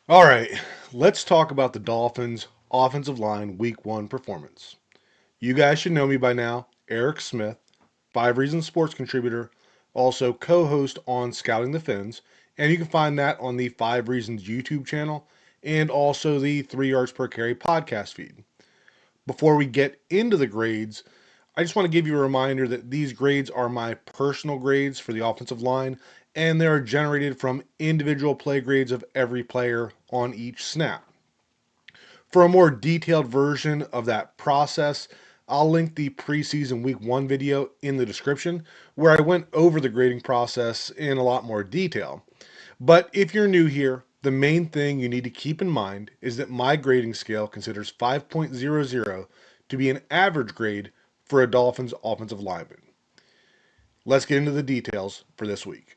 All right, let's talk about the Dolphins' offensive line week one performance. You guys should know me by now, Eric Smith, Five Reasons Sports contributor, also co host on Scouting the Fins, and you can find that on the Five Reasons YouTube channel and also the 3 Yards Per Carry podcast feed. Before we get into the grades, I just want to give you a reminder that these grades are my personal grades for the offensive line, and they are generated from individual play grades of every player on each snap. For a more detailed version of that process, I'll link the preseason week one video in the description where I went over the grading process in a lot more detail. But if you're new here, the main thing you need to keep in mind is that my grading scale considers 5.00 to be an average grade for a Dolphins offensive lineman. Let's get into the details for this week.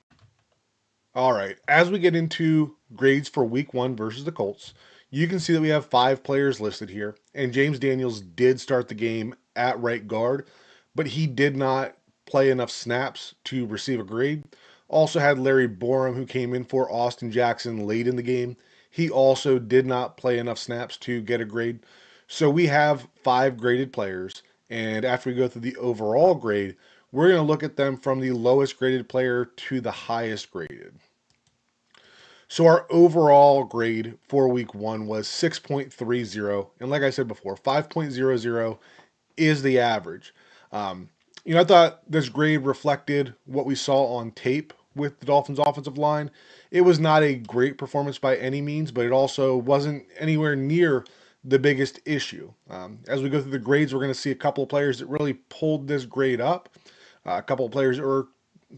All right, as we get into grades for week one versus the Colts, you can see that we have 5 players listed here, and James Daniels did start the game at right guard, but he did not play enough snaps to receive a grade. Also had Larry Borum, who came in for Austin Jackson late in the game. He also did not play enough snaps to get a grade. So we have 5 graded players, and after we go through the overall grade, we're going to look at them from the lowest graded player to the highest graded. So our overall grade for week one was 6.30. And like I said before, 5.00 is the average. Um, I thought this grade reflected what we saw on tape with the Dolphins' offensive line. It was not a great performance by any means, but it also wasn't anywhere near the biggest issue. As we go through the grades, we're going to see a couple of players that really pulled this grade up, a couple of players that were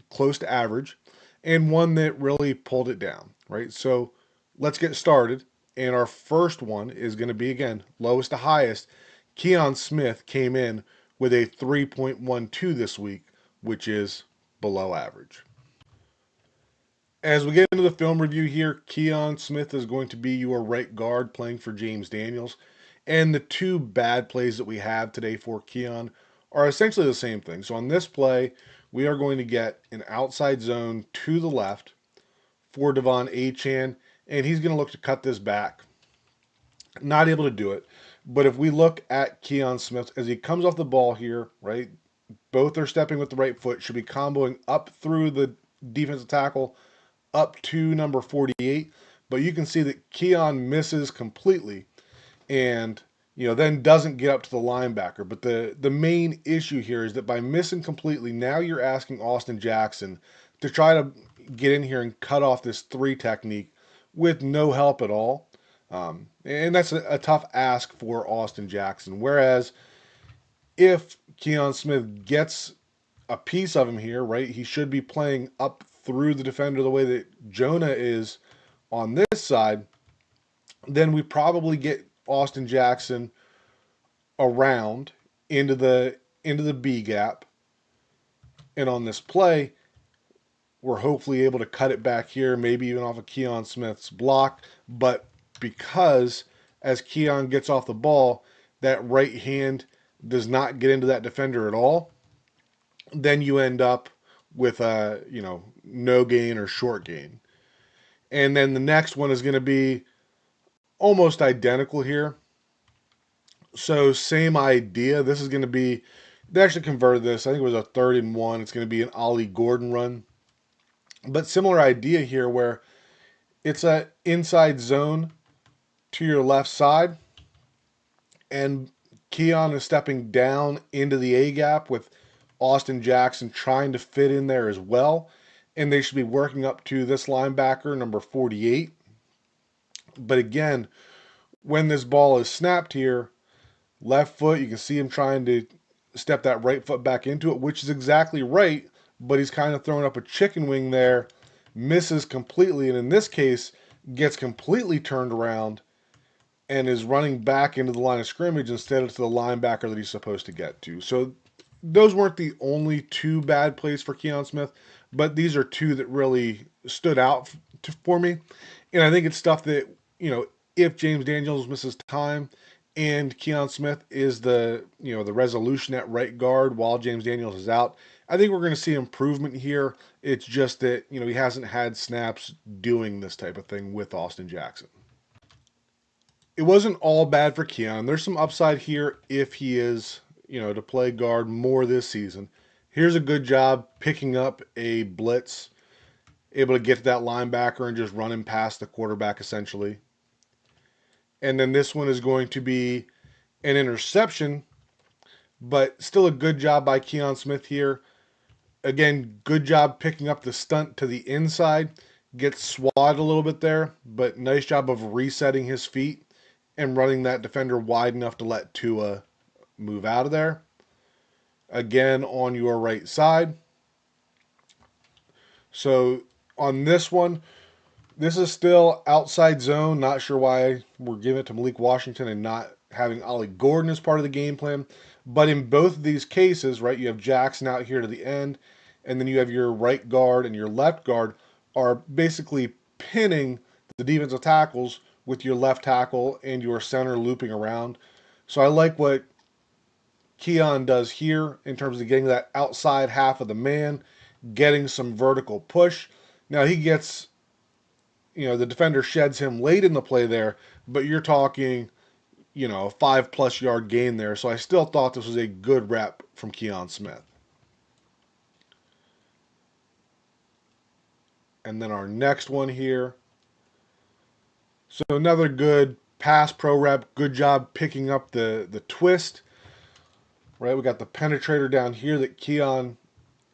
close to average, and one that really pulled it down, right? So let's get started. And our first one is going to be, again, lowest to highest. Keon Smith came in with a 3.12 this week, which is below average. As we get into the film review here, Keon Smith is going to be your right guard playing for James Daniels. And the 2 bad plays that we have today for Keon are essentially the same thing. So on this play, we are going to get an outside zone to the left for Devon Achan, and he's going to look to cut this back. Not able to do it. But if we look at Keon Smith as he comes off the ball here, right, both are stepping with the right foot, should be comboing up through the defensive tackle up to number 48. But you can see that Keon misses completely and then doesn't get up to the linebacker. But the main issue here is that by missing completely, now you're asking Austin Jackson to try to get in here and cut off this 3 technique with no help at all. And that's a tough ask for Austin Jackson. Whereas if Keon Smith gets a piece of him here, right, he should be playing up through the defender the way that Jonah is on this side, then we probably get Austin Jackson around into the B gap. And on this play, we're hopefully able to cut it back here, maybe even off of Keon Smith's block. But because as Keon gets off the ball, that right hand does not get into that defender at all, then you end up with a, no gain or short gain. And then the next one is going to be almost identical here. So same idea. This is going to be, they actually converted this. I think it was a 3rd and 1. It's going to be an Ollie Gordon run. But similar idea here where it's an inside zone to your left side. And Keon is stepping down into the A gap with Austin Jackson trying to fit in there as well. And they should be working up to this linebacker, number 48. But again, when this ball is snapped here, left foot, you can see him trying to step that right foot back into it, which is exactly right, but he's kind of throwing up a chicken wing there, misses completely, and in this case, gets completely turned around and is running back into the line of scrimmage instead of to the linebacker that he's supposed to get to. So those weren't the only 2 bad plays for Keon Smith, but these are 2 that really stood out for me. And I think it's stuff that, if James Daniels misses time and Keon Smith is the resolution at right guard while James Daniels is out, I think we're going to see improvement here. It's just that, he hasn't had snaps doing this type of thing with Austin Jackson. it wasn't all bad for Keon. There's some upside here if he is, to play guard more this season. Here's a good job picking up a blitz, able to get to that linebacker and just run him past the quarterback essentially. And then this one is going to be an interception, but still a good job by Keon Smith here. Again, good job picking up the stunt to the inside. Gets swatted a little bit there, but nice job of resetting his feet and running that defender wide enough to let Tua move out of there. Again, on your right side. So on this one, this is still outside zone. Not sure why we're giving it to Malik Washington and not having Ollie Gordon as part of the game plan. But in both of these cases, right, you have Jackson out here to the end, and then you have your right guard and your left guard are basically pinning the defensive tackles with your left tackle and your center looping around. So I like what Keon does here in terms of getting that outside half of the man, getting some vertical push. Now he gets, the defender sheds him late in the play there, but you're talking, a 5+ yard gain there. So I still thought this was a good rep from Keon Smith. And then our next one here. So another good pass pro rep. Good job picking up the twist. Right, we got the penetrator down here that Keon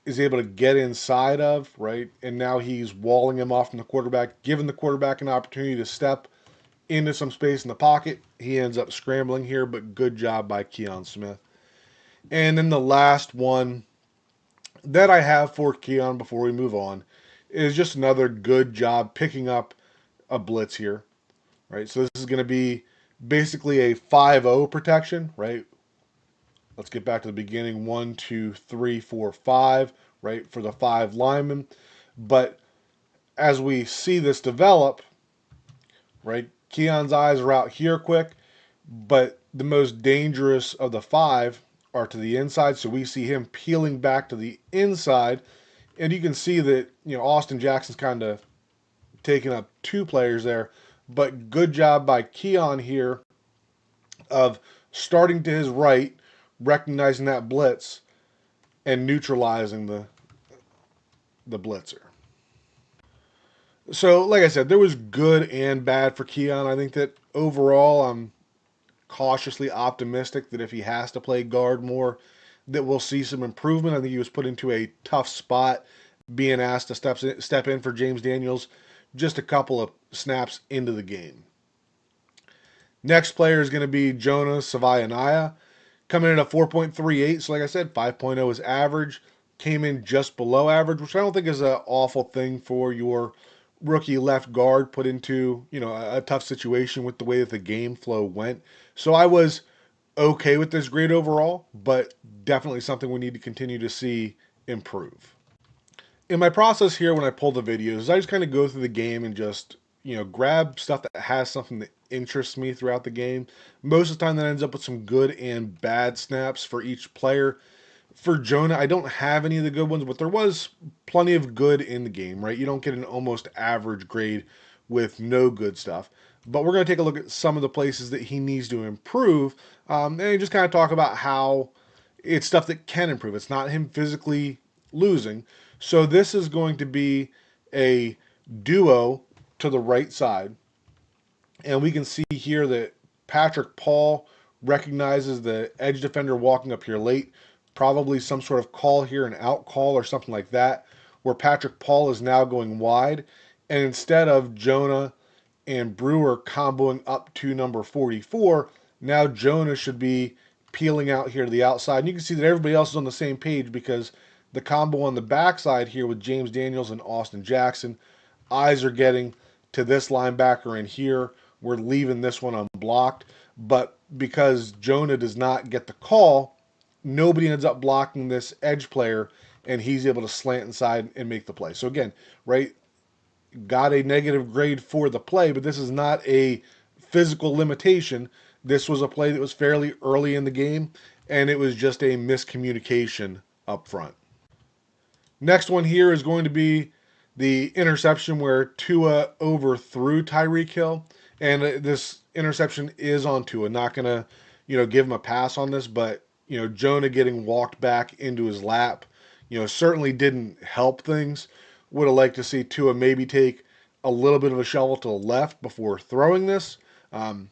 is able to get inside of, right? And now he's walling him off from the quarterback, giving the quarterback an opportunity to step into some space in the pocket. He ends up scrambling here, but good job by Keon Smith. And then the last one that I have for Keon before we move on is just another good job picking up a blitz here, right? So this is going to be basically a 5-0 protection, right? Let's get back to the beginning. 1, 2, 3, 4, 5, right, for the 5 linemen. But as we see this develop, right, Keon's eyes are out here quick, but the most dangerous of the 5 are to the inside. So we see him peeling back to the inside. And you can see that, Austin Jackson's kind of taking up 2 players there. But good job by Keon here of starting to his right, recognizing that blitz, and neutralizing the blitzer. So, like I said, there was good and bad for Keon. I think that overall, I'm cautiously optimistic that if he has to play guard more, that we'll see some improvement. I think he was put into a tough spot, being asked to step in for James Daniels just a couple of snaps into the game. Next player is going to be Jonah Savaianaya, coming in at 4.38. So like I said, 5.0 is average. Came in just below average, which I don't think is an awful thing for your rookie left guard put into, a tough situation with the way that the game flow went. So I was okay with this grade overall, but definitely something we need to continue to see improve. In my process here, when I pull the videos, I just kind of go through the game and just, grab stuff that has something that interests me throughout the game. Most of the time that ends up with some good and bad snaps for each player. For Jonah, I don't have any of the good ones, but there was plenty of good in the game, right? You don't get an almost average grade with no good stuff. But we're going to take a look at some of the places that he needs to improve, and just kind of talk about how it's stuff that can improve. It's not him physically losing. So this is going to be a duo to the right side. And we can see here that Patrick Paul recognizes the edge defender walking up here late. Probably some sort of call here, an out call or something like that, where Patrick Paul is now going wide. And instead of Jonah and Brewer comboing up to number 44, now Jonah should be peeling out here to the outside. And you can see that everybody else is on the same page because the combo on the backside here with James Daniels and Austin Jackson, eyes are getting to this linebacker in here. We're leaving this one unblocked. But because Jonah does not get the call, nobody ends up blocking this edge player, and he's able to slant inside and make the play. So again, right, got a negative grade for the play, but this is not a physical limitation. This was a play that was fairly early in the game, and it was just a miscommunication up front. Next one here is going to be The interception where Tua overthrew Tyreek Hill, and this interception is on Tua. Not gonna, give him a pass on this, but Jonah getting walked back into his lap, certainly didn't help things. Would have liked to see Tua maybe take a little bit of a shovel to the left before throwing this. Um,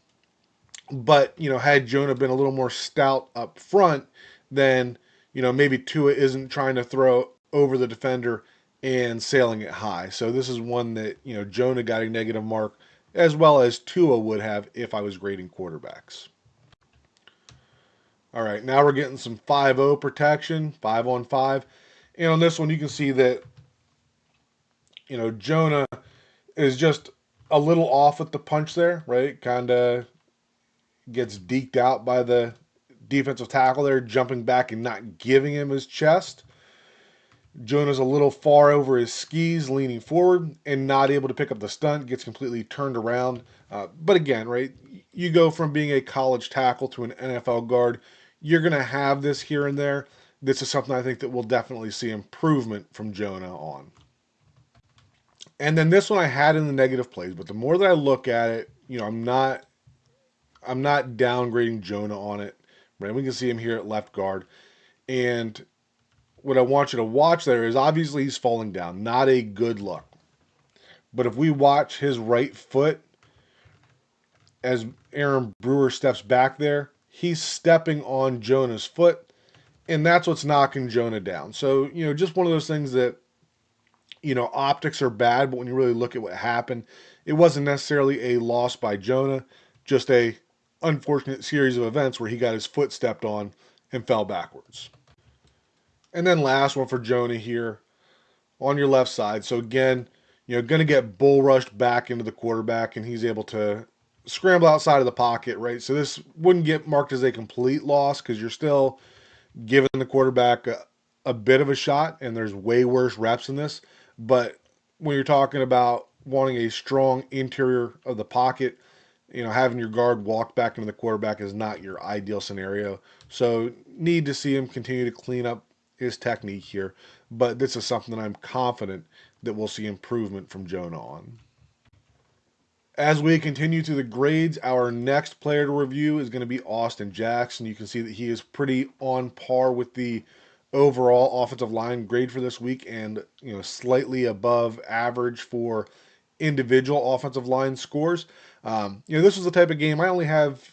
but had Jonah been a little more stout up front, then maybe Tua isn't trying to throw over the defender and sailing it high. So this is one that Jonah got a negative mark, as well as Tua would have if I was grading quarterbacks. All right, now we're getting some 5-0 protection, 5-on-5, and on this one you can see that Jonah is just a little off with the punch there, right? Kind of gets deked out by the defensive tackle there, jumping back and not giving him his chest. Jonah's a little far over his skis, leaning forward, and not able to pick up the stunt, gets completely turned around. But again, right, you go from being a college tackle to an NFL guard, you're going to have this here and there. This is something I think that we'll definitely see improvement from Jonah on. And then this one I had in the negative plays, but the more that I look at it, I'm not downgrading Jonah on it. Right? We can see him here at left guard. And what I want you to watch there is obviously he's falling down. Not a good look. But if we watch his right foot as Aaron Brewer steps back there, he's stepping on Jonah's foot. And that's what's knocking Jonah down. So, just one of those things that, optics are bad, but when you really look at what happened, it wasn't necessarily a loss by Jonah, just a unfortunate series of events where he got his foot stepped on and fell backwards. And then last one for Jonah here on your left side. So again, going to get bull rushed back into the quarterback, and he's able to scramble outside of the pocket, right? So this wouldn't get marked as a complete loss because you're still giving the quarterback a bit of a shot, and there's way worse reps in this. But when you're talking about wanting a strong interior of the pocket, having your guard walk back into the quarterback is not your ideal scenario. So need to see him continue to clean up his technique here. But this is something that I'm confident that we'll see improvement from Jonah on. As we continue to the grades, our next player to review is going to be Austin Jackson. You can see that he is pretty on par with the overall offensive line grade for this week, and slightly above average for individual offensive line scores. This was the type of game I only have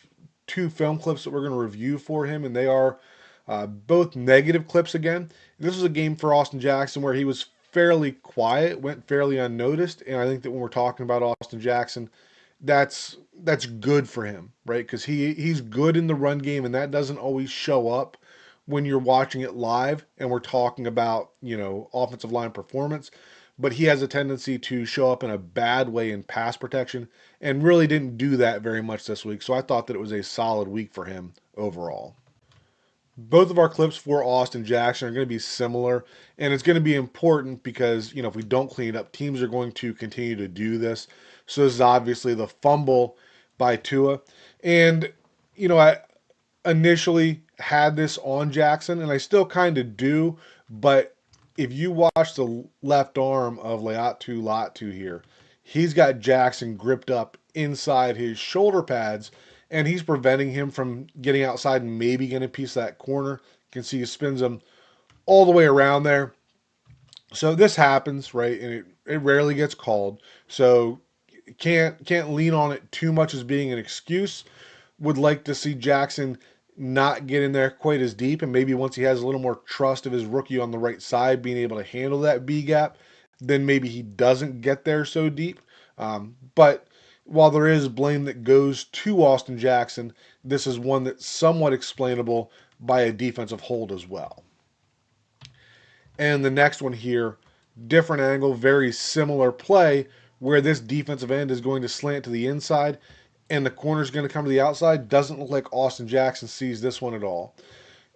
2 film clips that we're going to review for him, and they are both negative clips again. This was a game for Austin Jackson where he was fairly quiet, went fairly unnoticed, and I think that when we're talking about Austin Jackson, that's good for him, right? Because he's good in the run game, and that doesn't always show up when you're watching it live and we're talking about offensive line performance. But he has a tendency to show up in a bad way in pass protection, and really didn't do that very much this week. So I thought that it was a solid week for him overall. Both of our clips for Austin Jackson are going to be similar, and it's going to be important because, if we don't clean it up, teams are going to continue to do this. So this is obviously the fumble by Tua. And, I initially had this on Jackson, and I still kind of do, but if you watch the left arm of Laiatu Latu here, he's got Jackson gripped up inside his shoulder pads, and he's preventing him from getting outside and maybe getting a piece of that corner. You can see he spins him all the way around there. So this happens, right? And it rarely gets called. So can't lean on it too much as being an excuse. Would like to see Jackson not get in there quite as deep, and maybe once he has a little more trust of his rookie on the right side being able to handle that B gap, then maybe he doesn't get there so deep. But while there is blame that goes to Austin Jackson, this is one that's somewhat explainable by a defensive hold as well. And the next one here, different angle, very similar play, where this defensive end is going to slant to the inside and the corner is going to come to the outside. Doesn't look like Austin Jackson sees this one at all.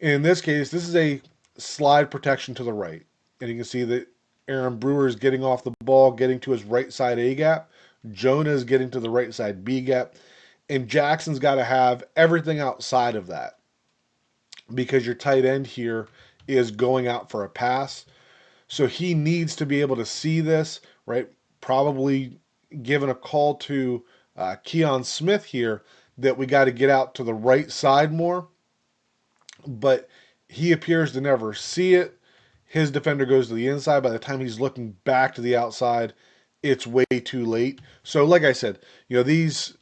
In this case, this is a slide protection to the right. And you can see that Aaron Brewer is getting off the ball, getting to his right side A gap. Jonah is getting to the right side B gap. And Jackson's got to have everything outside of that because your tight end here is going out for a pass. So he needs to be able to see this, right? Probably giving a call to Keon Smith here that we got to get out to the right side more, but he appears to never see it. His defender goes to the inside. By the time he's looking back to the outside, it's way too late. So, like I said, these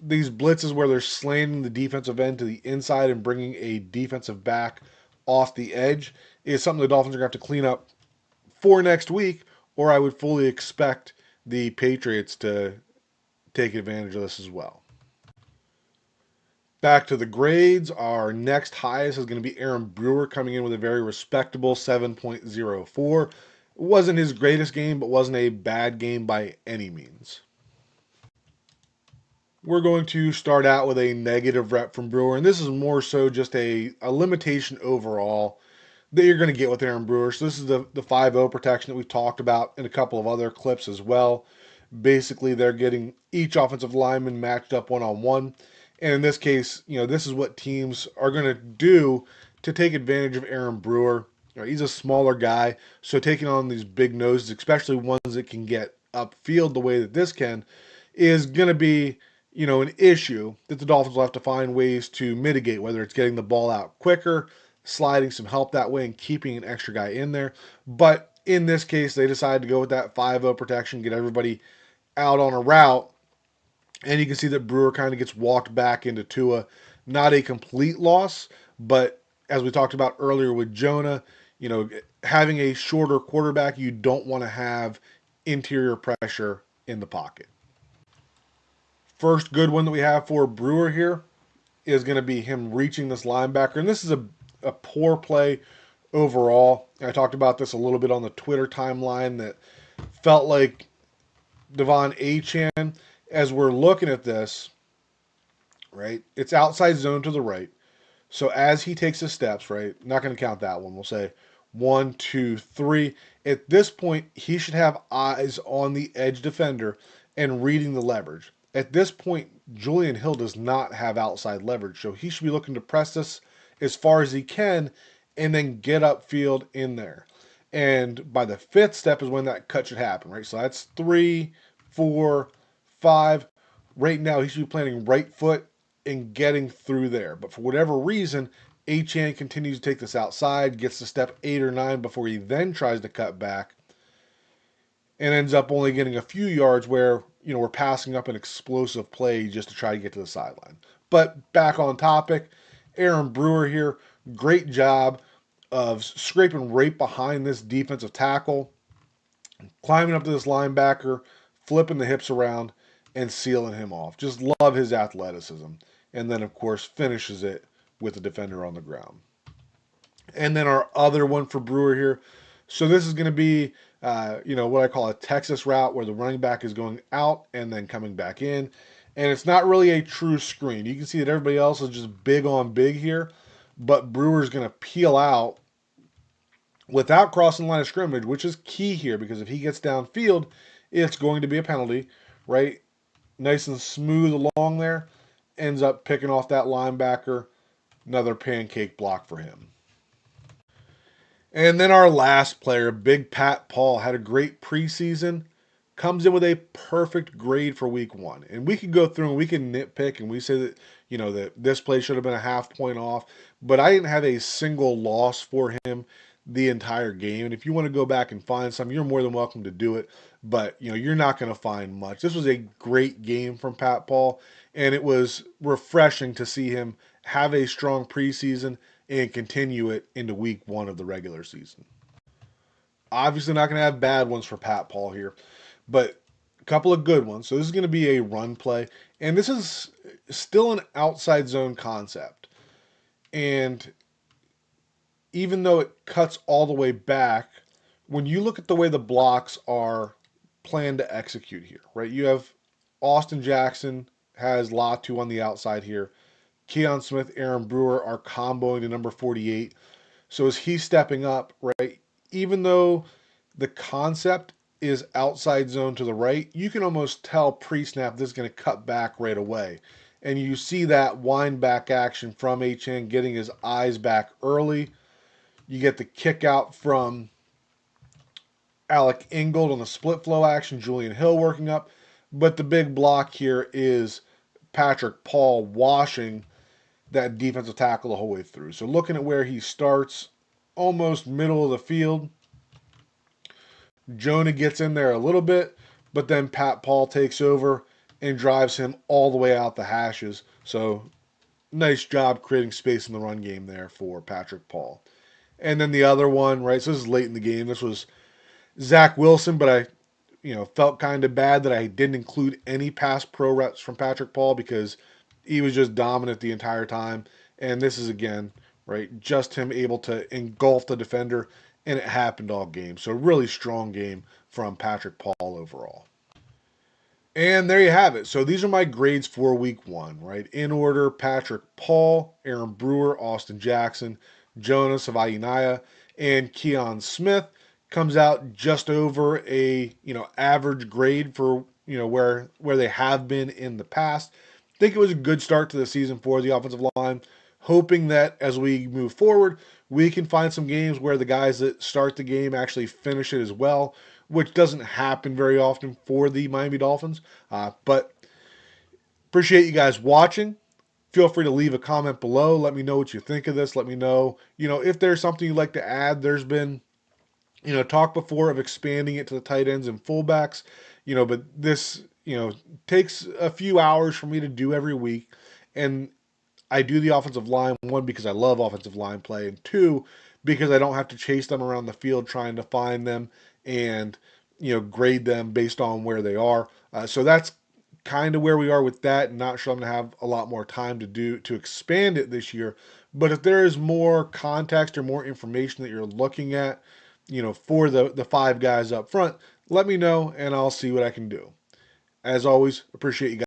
blitzes where they're slanting the defensive end to the inside and bringing a defensive back off the edge is something the Dolphins are going to have to clean up for next week, or I would fully expect the Patriots to take advantage of this as well. Back to the grades, our next highest is going to be Aaron Brewer coming in with a very respectable 7.04. It wasn't his greatest game, but wasn't a bad game by any means. We're going to start out with a negative rep from Brewer, and this is more so just a limitation overall that you're going to get with Aaron Brewer. So this is the 5-0 protection that we've talked about in a couple of other clips as well. Basically, they're getting each offensive lineman matched up one-on-one. And in this case, this is what teams are going to do to take advantage of Aaron Brewer. He's a smaller guy, so taking on these big noses, especially ones that can get upfield the way that this can, is going to be an issue that the Dolphins will have to find ways to mitigate, whether it's getting the ball out quicker, sliding some help that way, and keeping an extra guy in there. But in this case, they decided to go with that 5-0 protection, get everybody out on a route, and you can see that Brewer kind of gets walked back into Tua. Not a complete loss, but as we talked about earlier with Jonah, having a shorter quarterback, you don't want to have interior pressure in the pocket. First good one that we have for Brewer here is going to be him reaching this linebacker. And this is a poor play overall. I talked about this a little bit on the Twitter timeline that felt like Devon Achane, as we're looking at this, right, it's outside zone to the right. So as he takes his steps, right, not going to count that one. We'll say 1, 2, 3. At this point, he should have eyes on the edge defender and reading the leverage. At this point, Julian Hill does not have outside leverage, so he should be looking to press this as far as he can and then get upfield in there. And by the 5th step is when that cut should happen, right? So that's 3, 4, 5. Right now, he should be planting right foot and getting through there. But for whatever reason, Achane continues to take this outside, gets to step 8 or 9 before he then tries to cut back, and ends up only getting a few yards where, we're passing up an explosive play just to try to get to the sideline. But back on topic, Aaron Brewer here, great job of scraping right behind this defensive tackle, climbing up to this linebacker, flipping the hips around, and sealing him off. Just love his athleticism. And then, of course, finishes it with the defender on the ground. And then our other one for Brewer here. So this is going to be, what I call a Texas route where the running back is going out and then coming back in. And it's not really a true screen. You can see that everybody else is just big on big here. But Brewer's going to peel out without crossing the line of scrimmage, which is key here because if he gets downfield, it's going to be a penalty, right? Nice and smooth along there. Ends up picking off that linebacker. Another pancake block for him. And then our last player, Big Pat Paul, had a great preseason. Comes in with a perfect grade for week 1. And we can go through and we can nitpick and we say that, that this play should have been a half point off. But I didn't have a single loss for him the entire game. And if you want to go back and find some, you're more than welcome to do it. But, you're not going to find much. This was a great game from Pat Paul. And it was refreshing to see him have a strong preseason and continue it into week 1 of the regular season. Obviously not going to have bad ones for Pat Paul here, but a couple of good ones. So this is going to be a run play, and this is still an outside zone concept. And even though it cuts all the way back, when you look at the way the blocks are planned to execute here, right? You have Austin Jackson has Latu on the outside here. Keon Smith, Aaron Brewer are comboing to number 48. So as he's stepping up, right, even though the concept is outside zone to the right, you can almost tell pre-snap this is going to cut back right away. And you see that wind back action from Achane getting his eyes back early. You get the kick out from Alec Ingold on the split flow action, Julian Hill working up. But the big block here is Patrick Paul washing that defensive tackle the whole way through. So looking at where he starts, almost middle of the field, Jonah gets in there a little bit, but then Pat Paul takes over and drives him all the way out the hashes. So nice job creating space in the run game there for Patrick Paul. And then the other one, right? So this is late in the game. This was Zach Wilson, but I, felt kind of bad that I didn't include any pass pro reps from Patrick Paul because he was just dominant the entire time. And this is again, right, just him able to engulf the defender, and it happened all game. So really strong game from Patrick Paul overall. And there you have it. So these are my grades for week one, right? In order: Patrick Paul, Aaron Brewer, Austin Jackson, Jonas Avainaya, and Keon Smith. Comes out just over a average grade for where they have been in the past. I think it was a good start to the season for the offensive line. Hoping that as we move forward, we can find some games where the guys that start the game actually finish it as well, which doesn't happen very often for the Miami Dolphins. But appreciate you guys watching. Feel free to leave a comment below. Let me know what you think of this. Let me know, if there's something you'd like to add. There's been, talk before of expanding it to the tight ends and fullbacks, but this, takes a few hours for me to do every week. And I do the offensive line, one, because I love offensive line play, and two, because I don't have to chase them around the field trying to find them and, grade them based on where they are. So that's kind of where we are with that. Not sure I'm going to have a lot more time to expand it this year. But if there is more context or more information that you're looking at, for the five guys up front, let me know and I'll see what I can do. As always, appreciate you guys.